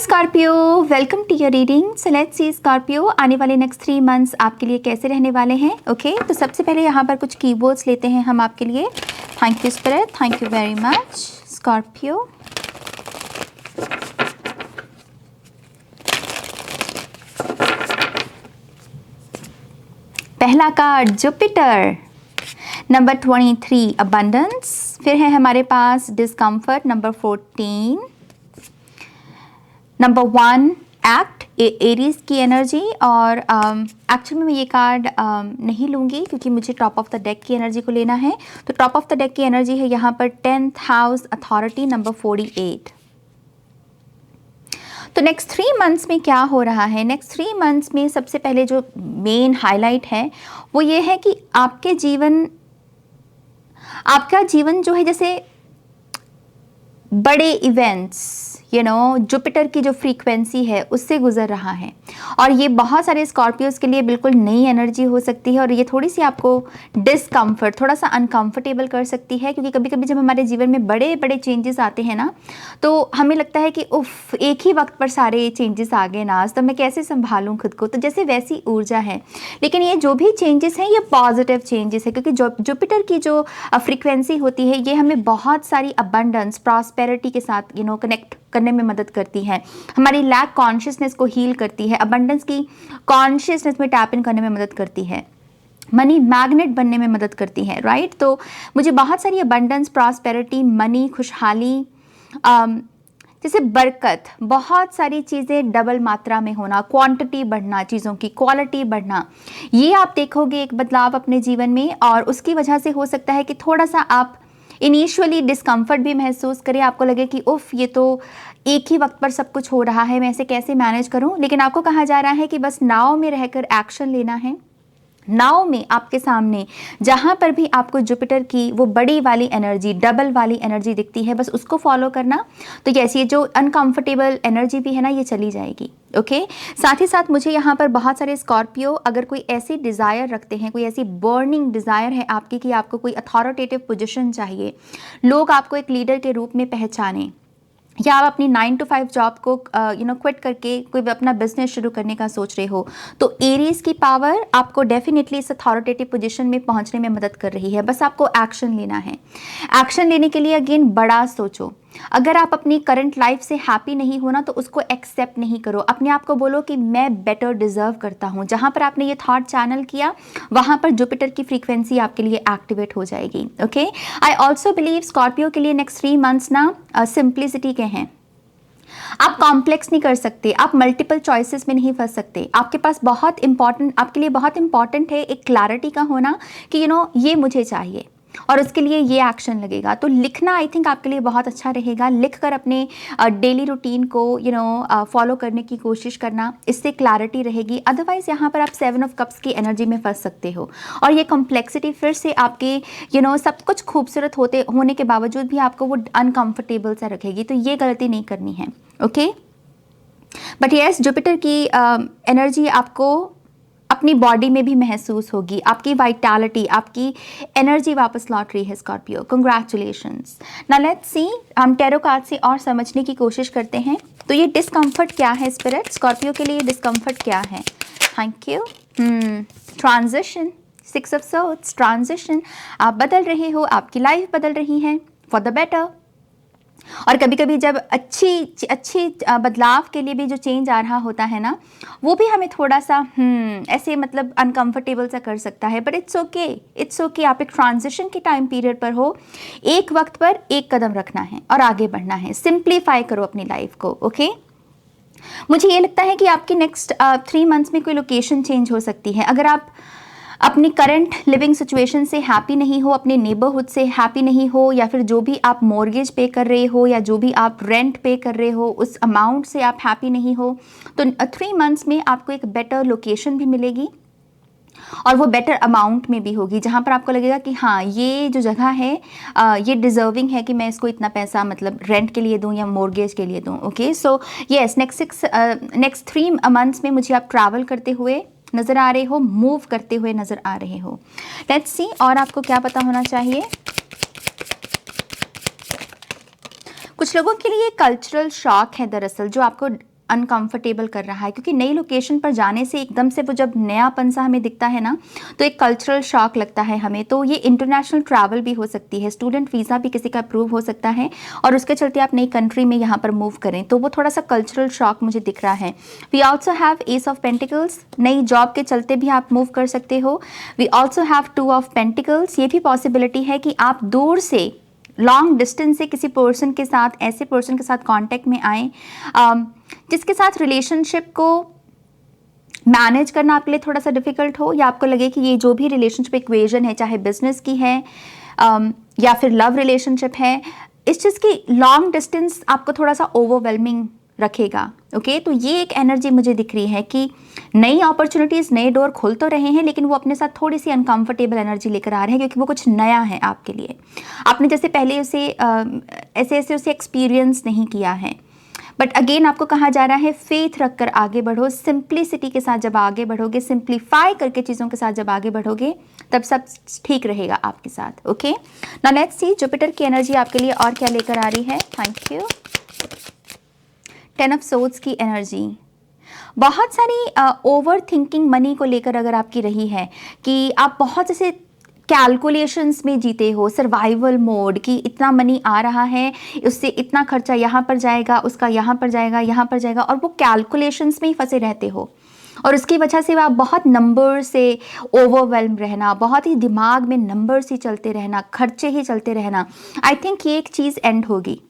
Scorpio, welcome to your reading. So let's see Scorpio, आने वाले next 3 months आपके लिए कैसे रहने वाले हैं। ओके तो सबसे पहले यहाँ पर कुछ कीवर्ड्स लेते हैं हम आपके लिए। Thank you spirit, thank you very much Scorpio. पहला कार्ड जुपिटर, नंबर 23 अबंडेंस, फिर है हमारे पास discomfort number 14, number 1 act Aries की एनर्जी। और एक्चुअली में मैं ये कार्ड नहीं लूँगी क्योंकि मुझे टॉप ऑफ द डेक की एनर्जी को लेना है। तो टॉप ऑफ द डेक की एनर्जी है यहाँ पर 10th हाउस अथॉरिटी नंबर 48। तो नेक्स्ट 3 मंथ्स में क्या हो रहा है? नेक्स्ट 3 मंथ्स में सबसे पहले जो मेन हाईलाइट है वो ये है कि आपका जीवन जो है जैसे बड़े इवेंट्स जुपिटर की जो फ्रीक्वेंसी है उससे गुजर रहा है। और ये बहुत सारे स्कॉर्पियोज के लिए बिल्कुल नई एनर्जी हो सकती है और ये थोड़ी सी आपको डिसकम्फर्ट, थोड़ा सा अनकंफर्टेबल कर सकती है। क्योंकि कभी कभी जब हमारे जीवन में बड़े बड़े चेंजेस आते हैं ना, तो हमें लगता है कि उफ, एक ही वक्त पर सारे चेंजेस आ गए ना, तो मैं कैसे संभालूं खुद को। तो जैसे वैसी ऊर्जा है, लेकिन ये जो भी चेंजेस हैं ये पॉजिटिव चेंजेस है। क्योंकि जुपिटर की जो फ्रीक्वेंसी होती है ये हमें बहुत सारी अबंडेंस, प्रॉस्पेरिटी के साथ कनेक्ट करने में मदद करती है। हमारी लैक कॉन्शियसनेस को हील करती है, अबंडेंस की कॉन्शियसनेस में टैप इन करने में मदद करती है, मनी मैग्नेट बनने में मदद करती है, राइट। तो मुझे बहुत सारी अबंडेंस, प्रॉस्पेरिटी, मनी, खुशहाली, जैसे बरकत, बहुत सारी चीज़ें डबल मात्रा में होना, क्वांटिटी बढ़ना, चीज़ों की क्वालिटी बढ़ना, ये आप देखोगे एक बदलाव अपने जीवन में। और उसकी वजह से हो सकता है कि थोड़ा सा आप इनिशियली डिस्कम्फर्ट भी महसूस करें, आपको लगे कि उफ, ये तो एक ही वक्त पर सब कुछ हो रहा है, मैं इसे कैसे मैनेज करूं। लेकिन आपको कहा जा रहा है कि बस नाव में रहकर एक्शन लेना है। नाव में आपके सामने जहां पर भी आपको जुपिटर की वो बड़ी वाली एनर्जी, डबल वाली एनर्जी दिखती है, बस उसको फॉलो करना। तो यस, ये जो अनकंफर्टेबल एनर्जी भी है ना, ये चली जाएगी। ओके साथ ही साथ मुझे यहाँ पर बहुत सारे स्कॉर्पियो, अगर कोई ऐसी डिज़ायर रखते हैं, कोई ऐसी बर्निंग डिज़ायर है आपकी कि आपको कोई अथॉरिटेटिव पोजीशन चाहिए, लोग आपको एक लीडर के रूप में पहचाने, या आप अपनी 9 to 5 जॉब को क्विट करके कोई अपना बिजनेस शुरू करने का सोच रहे हो, तो एरीज की पावर आपको डेफिनेटली इस अथॉरिटेटिव पोजीशन में पहुंचने में मदद कर रही है। बस आपको एक्शन लेना है। एक्शन लेने के लिए अगेन बड़ा सोचो। अगर आप अपनी करंट लाइफ से हैप्पी नहीं हो ना, तो उसको एक्सेप्ट नहीं करो। अपने आप को बोलो कि मैं बेटर डिजर्व करता हूँ। जहाँ पर आपने ये थॉट चैनल किया, वहाँ पर जुपिटर की फ्रीक्वेंसी आपके लिए एक्टिवेट हो जाएगी। Okay I also believe Scorpio के लिए नेक्स्ट 3 मंथ्स ना सिंप्लिसिटी के हैं। आप कॉम्प्लेक्स नहीं कर सकते, आप मल्टीपल चॉइसेस में नहीं फंस सकते। आपके पास आपके लिए बहुत इंपॉर्टेंट है एक क्लैरिटी का होना कि ये मुझे चाहिए और उसके लिए ये एक्शन लगेगा। तो लिखना आई थिंक आपके लिए बहुत अच्छा रहेगा। लिखकर अपने डेली रूटीन को फॉलो करने की कोशिश करना, इससे क्लैरिटी रहेगी। अदरवाइज यहाँ पर आप 7 ऑफ कप्स की एनर्जी में फंस सकते हो और ये कॉम्प्लेक्सिटी फिर से आपके सब कुछ खूबसूरत होने के बावजूद भी आपको वो अनकंफर्टेबल सा रखेगी। तो ये गलती नहीं करनी है। ओके बट यस, जुपिटर की एनर्जी आपको अपनी बॉडी में भी महसूस होगी। आपकी वाइटैलिटी, आपकी एनर्जी वापस लौट रही है स्कॉर्पियो। कंग्रेचुलेशंस। नाउ लेट्स सी, हम टैरो कार्ड से और समझने की कोशिश करते हैं। तो ये डिस्कम्फर्ट क्या है स्पिरिट? स्कॉर्पियो के लिए डिस्कम्फर्ट क्या है? Thank you. Transition, 6 of swords, transition. आप बदल रहे हो, आपकी लाइफ बदल रही है फॉर द बेटर। और कभी कभी जब अच्छी बदलाव के लिए भी जो चेंज आ रहा होता है ना, वो भी हमें थोड़ा सा ऐसे मतलब अनकंफर्टेबल सा कर सकता है। But it's okay, it's okay. आप एक ट्रांजिशन के टाइम पीरियड पर हो, एक वक्त पर एक कदम रखना है और आगे बढ़ना है। सिंप्लीफाई करो अपनी लाइफ को। ओके मुझे ये लगता है कि आपकी नेक्स्ट 3 मंथ्स में कोई लोकेशन चेंज हो सकती है। अगर आप अपनी करंट लिविंग सिचुएशन से हैप्पी नहीं हो, अपने नेबरहुड से हैप्पी नहीं हो, या फिर जो भी आप मॉर्गेज पे कर रहे हो या जो भी आप रेंट पे कर रहे हो उस अमाउंट से आप हैप्पी नहीं हो, तो 3 मंथ्स में आपको एक बेटर लोकेशन भी मिलेगी और वो बेटर अमाउंट में भी होगी, जहाँ पर आपको लगेगा कि हाँ, ये जो जगह है ये डिजर्विंग है कि मैं इसको इतना पैसा मतलब रेंट के लिए दूँ या मॉर्गेज के लिए दूँ। Okay so yes, next 3 months में मुझे आप ट्रैवल करते हुए नज़र आ रहे हो, मूव करते हुए नज़र आ रहे हो। लेट्स सी, और आपको क्या पता होना चाहिए। कुछ लोगों के लिए कल्चरल शॉक है दरअसल, जो आपको अनकंफर्टेबल कर रहा है, क्योंकि नई लोकेशन पर जाने से एकदम से वो जब नयापन सा हमें दिखता है ना, तो एक कल्चरल शॉक लगता है हमें। तो ये इंटरनेशनल ट्रैवल भी हो सकती है, स्टूडेंट वीज़ा भी किसी का अप्रूव हो सकता है और उसके चलते आप नई कंट्री में यहाँ पर मूव करें, तो वो थोड़ा सा कल्चरल शॉक मुझे दिख रहा है। We also have ace of pentacles, नई जॉब के चलते भी आप मूव कर सकते हो। We also have two of pentacles, ये भी पॉसिबिलिटी है कि आप दूर से लॉन्ग डिस्टेंस से किसी पर्सन के साथ, ऐसे पर्सन के साथ कांटेक्ट में आए जिसके साथ रिलेशनशिप को मैनेज करना आपके लिए थोड़ा सा डिफिकल्ट हो, या आपको लगे कि ये जो भी रिलेशनशिप इक्वेशन है, चाहे बिजनेस की है या फिर लव रिलेशनशिप है, इस चीज़ की लॉन्ग डिस्टेंस आपको थोड़ा सा ओवरवेलमिंग रखेगा। ओके, तो ये एक एनर्जी मुझे दिख रही है कि नई अपॉर्चुनिटीज़, नए डोर खुल तो रहे हैं, लेकिन वो अपने साथ थोड़ी सी अनकंफर्टेबल एनर्जी लेकर आ रहे हैं, क्योंकि वो कुछ नया है आपके लिए। आपने जैसे पहले उसे ऐसे उसे एक्सपीरियंस नहीं किया है। बट अगेन आपको कहा जा रहा है फेथ रखकर आगे बढ़ो, सिंप्लिसिटी के साथ जब आगे बढ़ोगे, सिंप्लीफाई करके चीज़ों के साथ जब आगे बढ़ोगे, तब सब ठीक रहेगा आपके साथ। Okay, now let's C Jupiter की एनर्जी आपके लिए और क्या लेकर आ रही है। Thank you. 10 ऑफ सोर्ड्स की एनर्जी, बहुत सारी ओवर थिंकिंग मनी को लेकर अगर आपकी रही है कि आप बहुत ऐसे कैलकुलेशंस में जीते हो, सर्वाइवल मोड, कि इतना मनी आ रहा है, उससे इतना खर्चा यहाँ पर जाएगा, उसका यहाँ पर जाएगा, यहाँ पर जाएगा, और वो कैलकुलेशंस में ही फंसे रहते हो, और उसकी वजह से आप बहुत नंबर से ओवरवेल्म रहना, बहुत ही दिमाग में नंबर्स ही चलते रहना, खर्चे ही चलते रहना। आई थिंक ये एक चीज़ एंड होगी,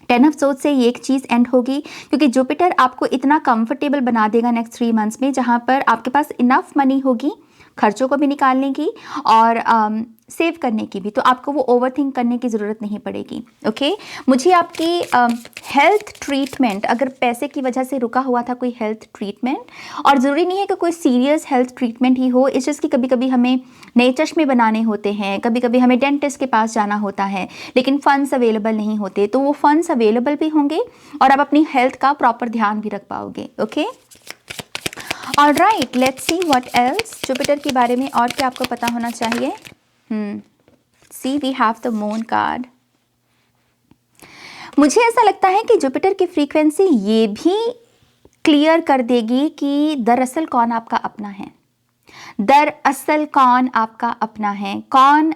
10 ऑफ सोर्ड्स से ये एक चीज़ एंड होगी, क्योंकि जुपिटर आपको इतना कंफर्टेबल बना देगा नेक्स्ट 3 मंथ्स में, जहाँ पर आपके पास इनफ मनी होगी खर्चों को भी निकालने की और सेव करने की भी, तो आपको वो ओवरथिंक करने की ज़रूरत नहीं पड़ेगी। ओके, मुझे आपकी हेल्थ ट्रीटमेंट, अगर पैसे की वजह से रुका हुआ था कोई हेल्थ ट्रीटमेंट, और ज़रूरी नहीं है कि कोई सीरियस हेल्थ ट्रीटमेंट ही हो, इस चीज़ की कभी कभी हमें नए चश्मे बनाने होते हैं, कभी कभी हमें डेंटिस्ट के पास जाना होता है, लेकिन फ़ंड्स अवेलेबल नहीं होते, तो वो फ़ंड्स अवेलेबल भी होंगे और आप अपनी हेल्थ का प्रॉपर ध्यान भी रख पाओगे। Okay, alright, let's see what else, Jupiter के बारे में और क्या आपको पता होना चाहिए। See we have the moon card. मुझे ऐसा लगता है कि जुपिटर की फ्रीक्वेंसी ये भी क्लियर कर देगी कि दरअसल कौन आपका अपना है, दरअसल कौन आपका अपना है, कौन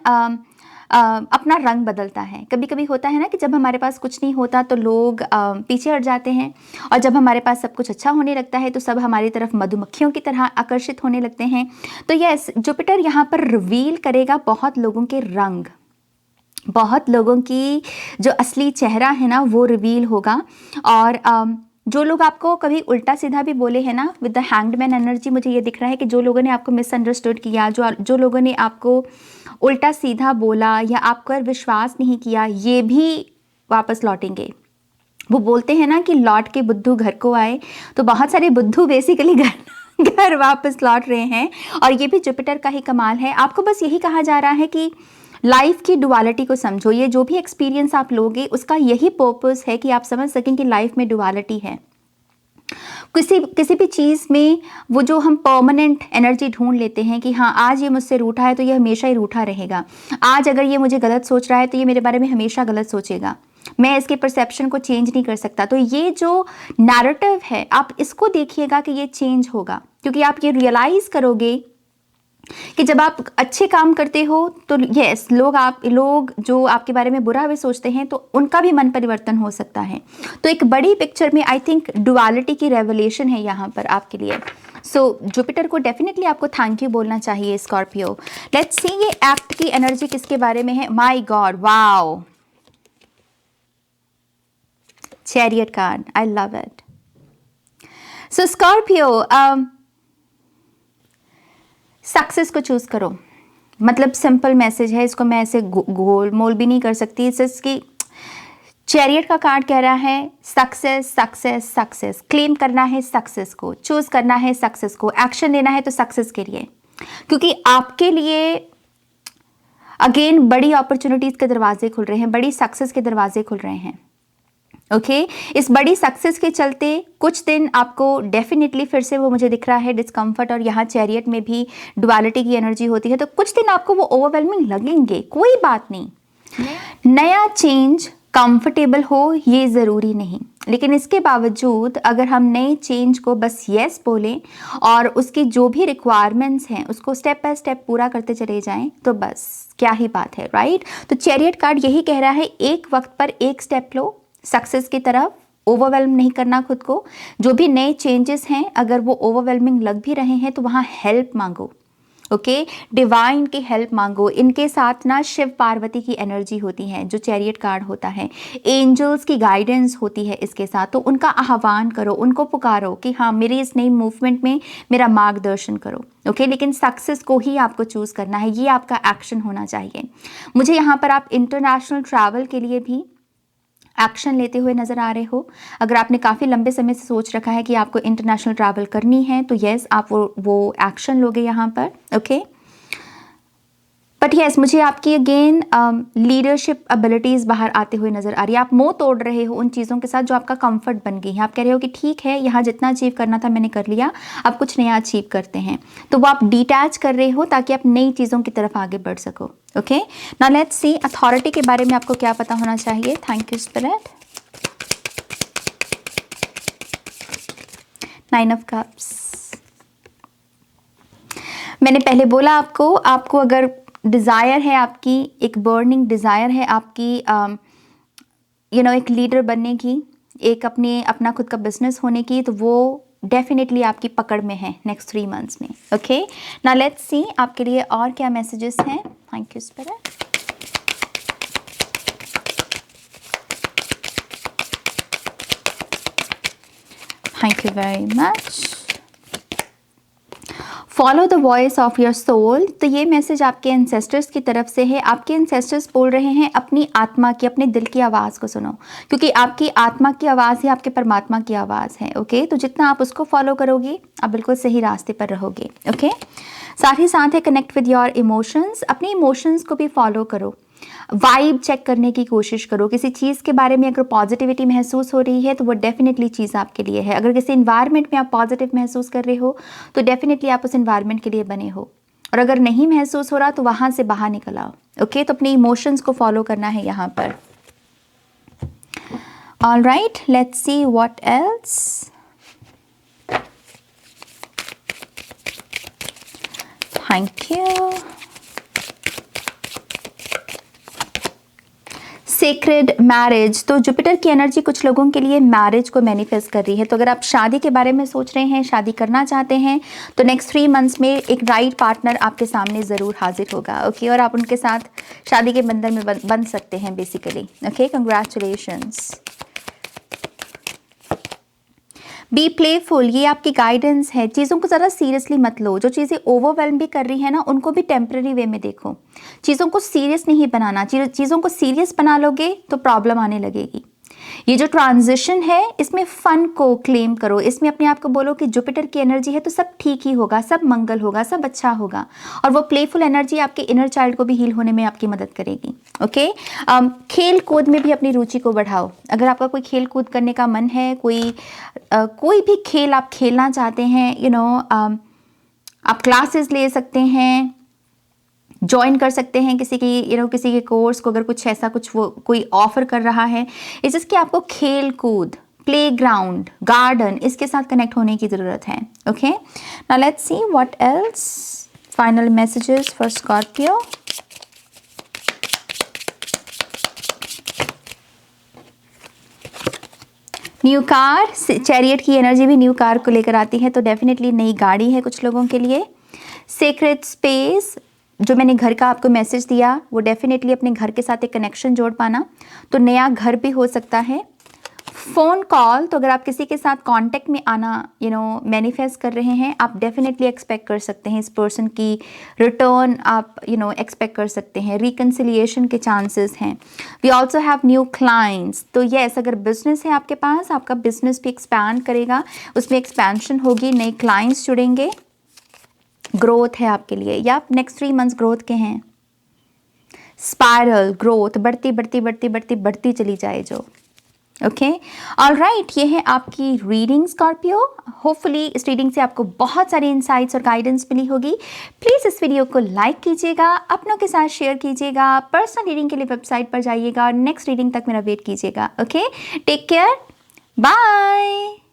अपना रंग बदलता है। कभी कभी होता है ना कि जब हमारे पास कुछ नहीं होता तो लोग पीछे हट जाते हैं, और जब हमारे पास सब कुछ अच्छा होने लगता है तो सब हमारी तरफ मधुमक्खियों की तरह आकर्षित होने लगते हैं। तो यस, जुपिटर यहाँ पर रिवील करेगा बहुत लोगों के रंग, बहुत लोगों की जो असली चेहरा है ना वो रिवील होगा। और जो लोग आपको कभी उल्टा सीधा भी बोले हैं ना, विद द हैंग्डमैन एनर्जी मुझे ये दिख रहा है कि जो लोगों ने आपको मिसअंडरस्टूड किया, जो लोगों ने आपको उल्टा सीधा बोला या आप पर विश्वास नहीं किया, ये भी वापस लौटेंगे। वो बोलते हैं ना कि लौट के बुद्धू घर को आए, तो बहुत सारे बुद्धू बेसिकली घर वापस लौट रहे हैं, और ये भी जुपिटर का ही कमाल है। आपको बस यही कहा जा रहा है कि लाइफ की डुअलिटी को समझो। ये जो भी एक्सपीरियंस आप लोगे उसका यही पर्पस है कि आप समझ सकें कि लाइफ में डुअलिटी है। किसी भी चीज़ में वो जो हम परमानेंट एनर्जी ढूंढ लेते हैं कि हाँ आज ये मुझसे रूठा है तो ये हमेशा ही रूठा रहेगा, आज अगर ये मुझे गलत सोच रहा है तो ये मेरे बारे में हमेशा गलत सोचेगा, मैं इसके परसेप्शन को चेंज नहीं कर सकता। तो ये जो नैरेटिव है आप इसको देखिएगा कि ये चेंज होगा, क्योंकि आप ये रियलाइज़ करोगे कि जब आप अच्छे काम करते हो तो यस, लोग जो आपके बारे में बुरा भी सोचते हैं तो उनका भी मन परिवर्तन हो सकता है। तो एक बड़ी पिक्चर में आई थिंक डुअलिटी की रेवलेशन है यहाँ पर आपके लिए। सो जुपिटर को डेफिनेटली आपको थैंक यू बोलना चाहिए स्कॉर्पियो। लेट्स सी ये एक्ट की एनर्जी किसके बारे में है। My God, wow, chariot card, I love it. So Scorpio, success को चूज करो, मतलब सिंपल मैसेज है, इसको मैं ऐसे गोल मोल भी नहीं कर सकती। इसकी चैरियट का कार्ड कह रहा है सक्सेस सक्सेस सक्सेस, क्लेम करना है सक्सेस को, चूज करना है सक्सेस को, एक्शन लेना है तो सक्सेस के लिए, क्योंकि आपके लिए अगेन बड़ी अपॉर्चुनिटीज के दरवाजे खुल रहे हैं, बड़ी सक्सेस के दरवाजे खुल रहे हैं। ओके, इस बड़ी सक्सेस के चलते कुछ दिन आपको डेफिनेटली फिर से वो मुझे दिख रहा है डिस्कम्फर्ट, और यहाँ चैरियट में भी डुअलिटी की एनर्जी होती है, तो कुछ दिन आपको वो ओवरवेलमिंग लगेंगे, कोई बात नहीं, नया चेंज कंफर्टेबल हो ये ज़रूरी नहीं, लेकिन इसके बावजूद अगर हम नए चेंज को बस यस बोलें और उसकी जो भी रिक्वायरमेंट्स हैं उसको स्टेप बाय स्टेप पूरा करते चले जाएं तो बस क्या ही बात है, राइट। तो चैरियट कार्ड यही कह रहा है, एक वक्त पर एक स्टेप लो सक्सेस की तरफ, ओवरवेल्म नहीं करना खुद को। जो भी नए चेंजेस हैं अगर वो ओवरवेलमिंग लग भी रहे हैं तो वहाँ हेल्प मांगो, ओके, डिवाइन की हेल्प मांगो। इनके साथ ना शिव पार्वती की एनर्जी होती है जो चैरियट कार्ड होता है, एंजल्स की गाइडेंस होती है इसके साथ, तो उनका आह्वान करो, उनको पुकारो कि हाँ मेरी इस नई मूवमेंट में मेरा मार्गदर्शन करो, ओके। लेकिन सक्सेस को ही आपको चूज़ करना है, ये आपका एक्शन होना चाहिए। मुझे यहाँ पर आप इंटरनेशनल ट्रैवल के लिए भी एक्शन लेते हुए नज़र आ रहे हो। अगर आपने काफ़ी लंबे समय से सोच रखा है कि आपको इंटरनेशनल ट्रैवल करनी है तो यस आप वो एक्शन लोगे यहाँ पर, ओके। बट यस मुझे आपकी अगेन लीडरशिप एबिलिटीज़ बाहर आते हुए नज़र आ रही है। आप मुंह तोड़ रहे हो उन चीज़ों के साथ जो आपका कंफर्ट बन गई है। आप कह रहे हो कि ठीक है यहाँ जितना अचीव करना था मैंने कर लिया, अब कुछ नया अचीव करते हैं। तो वो आप डिटैच कर रहे हो ताकि आप नई चीज़ों की तरफ आगे बढ़ सको, okay. Now let's C authority के बारे में आपको क्या पता होना चाहिए। Thank you spirit. 9 of cups. मैंने पहले बोला आपको अगर डिज़ायर है, आपकी एक बर्निंग डिज़ायर है आपकी एक लीडर बनने की, एक अपना खुद का बिजनेस होने की, तो वो डेफिनेटली आपकी पकड़ में है नेक्स्ट 3 मंथ्स में, ओके। नाउ लेट्स सी आपके लिए और क्या मैसेजेस हैं। Thank you spirit. Thank you very much. Follow the voice of your soul. तो ये मैसेज आपके एंसेस्टर्स की तरफ से है। आपके एंसेस्टर्स बोल रहे हैं अपनी आत्मा की, अपने दिल की आवाज़ को सुनो, क्योंकि आपकी आत्मा की आवाज़ ही आपके परमात्मा की आवाज़ है, ओके। तो जितना आप उसको फॉलो करोगे आप बिल्कुल सही रास्ते पर रहोगे, ओके। साथ ही साथ है कनेक्ट विद योर इमोशंस। अपने इमोशंस को भी फॉलो करो, वाइब चेक करने की कोशिश करो। किसी चीज़ के बारे में अगर पॉजिटिविटी महसूस हो रही है तो वो डेफिनेटली चीज़ आपके लिए है। अगर किसी इन्वायरमेंट में आप पॉजिटिव महसूस कर रहे हो तो डेफिनेटली आप उस इन्वायरमेंट के लिए बने हो, और अगर नहीं महसूस हो रहा तो वहाँ से बाहर निकल आओ, ओके। तो अपने इमोशंस को फॉलो करना है यहाँ पर। All right, let's see what else. Thank you. Sacred marriage. तो जुपिटर की एनर्जी कुछ लोगों के लिए मैरिज को मैनिफेस्ट कर रही है। तो अगर आप शादी के बारे में सोच रहे हैं, शादी करना चाहते हैं, तो नेक्स्ट 3 मंथ्स में एक राइट पार्टनर आपके सामने ज़रूर हाजिर होगा, ओके। और आप उनके साथ शादी के बंधन में बन सकते हैं basically, okay. Congratulations. Be playful, ये आपकी गाइडेंस है। चीज़ों को ज़रा सीरियसली मत लो। जो चीज़ें ओवरवेल्म भी कर रही है ना उनको भी टेम्पररी वे में देखो। चीज़ों को सीरियस नहीं बनाना। चीज़ों को सीरियस बना लोगे तो प्रॉब्लम आने लगेगी। ये जो ट्रांजिशन है इसमें फ़न को क्लेम करो। इसमें अपने आप को बोलो कि जुपिटर की एनर्जी है तो सब ठीक ही होगा, सब मंगल होगा, सब अच्छा होगा। और वो प्लेफुल एनर्जी आपके इनर चाइल्ड को भी हील होने में आपकी मदद करेगी, ओके। खेल कूद में भी अपनी रुचि को बढ़ाओ। अगर आपका कोई खेल कूद करने का मन है, कोई भी खेल आप खेलना चाहते हैं, आप क्लासेस ले सकते हैं, ज्वाइन कर सकते हैं किसी की किसी के कोर्स को, अगर कुछ ऐसा कुछ वो कोई ऑफर कर रहा है। इस जिसकी आपको खेल कूद, प्लेग्राउंड, गार्डन, इसके साथ कनेक्ट होने की ज़रूरत है, okay. Now let's see what else. Final messages for Scorpio. New car. Chariot की एनर्जी भी न्यू कार को लेकर आती है, तो डेफिनेटली नई गाड़ी है कुछ लोगों के लिए। सीक्रेट स्पेस, जो मैंने घर का आपको मैसेज दिया वो डेफिनेटली अपने घर के साथ एक कनेक्शन जोड़ पाना, तो नया घर भी हो सकता है। फ़ोन कॉल, तो अगर आप किसी के साथ कांटेक्ट में आना मैनिफेस्ट कर रहे हैं, आप डेफिनेटली एक्सपेक्ट कर सकते हैं इस पर्सन की रिटर्न, आप एक्सपेक्ट कर सकते हैं। रिकन्सिलिएशन के चांसेस हैं। We also have new clients. तो यस, अगर बिजनेस है आपके पास, आपका बिजनेस भी एक्सपैंड करेगा, उसमें एक्सपेंशन होगी, नए क्लाइंट्स जुड़ेंगे, ग्रोथ है आपके लिए, या नेक्स्ट 3 मंथ्स ग्रोथ के हैं। स्पायरल ग्रोथ, बढ़ती बढ़ती बढ़ती बढ़ती बढ़ती चली जाए जो, ओके, ऑलराइट, ये है आपकी रीडिंग स्कॉर्पियो। होपफुली इस रीडिंग से आपको बहुत सारे इंसाइट्स और गाइडेंस मिली होगी। प्लीज़ इस वीडियो को लाइक कीजिएगा, अपनों के साथ शेयर कीजिएगा, पर्सनल रीडिंग के लिए वेबसाइट पर जाइएगा और नेक्स्ट रीडिंग तक मेरा वेट कीजिएगा। Okay, take care, bye.